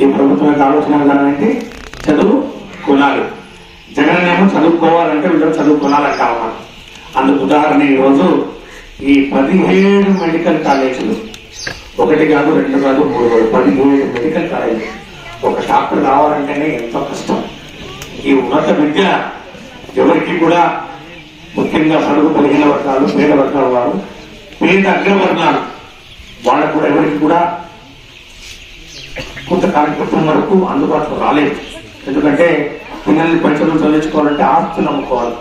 ఈ ప్రభుత్వం యొక్క ఆలోచన విధానం ఏంటి? చదువు కొనాలి. జగన్ ఏమో చదువుకోవాలంటే వీళ్ళు చదువుకోవాలంటా ఉన్నారు. అందుకు ఉదాహరణ ఈరోజు ఈ 17 మెడికల్ కాలేజీలు, 1 కాదు 2 కాదు 3 కాదు 17 మెడికల్ కాలేజీలు. ఒక డాక్టర్ రావాలంటేనే ఎంతో కష్టం. ఈ ఉన్నత విద్య ఎవరికి కూడా, ముఖ్యంగా సరుకు బలహీన వర్గాలు, పేద వర్గాల వారు, పేద అగ్రవర్ణాలు వాళ్ళకు కూడా ఎవరికి కూడా కొంత కార్యక్రమం వరకు అందుబాటులో రాలేదు. ఎందుకంటే పిల్లల్ని పరిచయం చదివించుకోవాలంటే ఆస్తులు అమ్ముకోవాలి.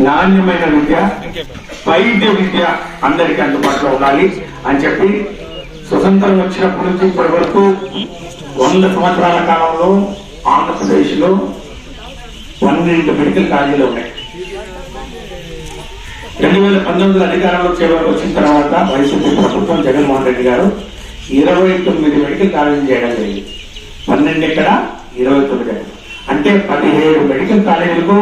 నాణ్యమైన విద్య, వైద్య విద్య అందరికీ అందుబాటులో ఉండాలి అని చెప్పి స్వతంత్రం వచ్చినప్పటి నుంచి ఇప్పటి వరకు 100 సంవత్సరాల కాలంలో ఆంధ్రప్రదేశ్ లో 12 మెడికల్ కాలేజీలు ఉన్నాయి. 2019 అధికారంలో వచ్చిన తర్వాత వైసీపీ ప్రభుత్వం జగన్మోహన్ రెడ్డి గారు 29 మెడికల్ కాలేజీలు చేయడం జరిగింది. 12 ఎక్కడ, 29 ఎక్కడ. అంటే 17 మెడికల్ కాలేజీలకు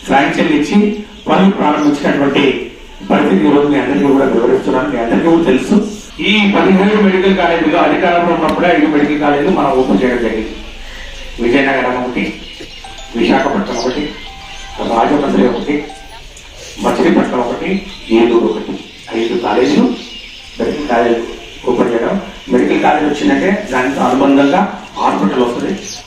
ఫ్రాంచైజీలు ఇచ్చి పనులు ప్రారంభించినటువంటి పరిస్థితి ఈరోజు మీ అందరికీ కూడా వివరిస్తున్నాను. మీ అందరికీ కూడా తెలుసు. ఈ 17 మెడికల్ కాలేజీలో అధికారంలో ఉన్నప్పుడే 5 మెడికల్ కాలేజీలు మనం ఓపెన్ చేయడం జరిగింది. విజయనగరం ఒకటి, విశాఖపట్నం ఒకటి, రాజమండ్రి ఒకటి, మచిలీపట్నం ఒకటి, ఏలూరు ఒకటి. 5 కాలేజీలు మెడికల్ కాలేజీలు ఓపెన్ చేయడం. మెడికల్ కాలేజ్ వచ్చిందంటే దానితో అనుబంధంగా హాస్పిటల్ వస్తుంది.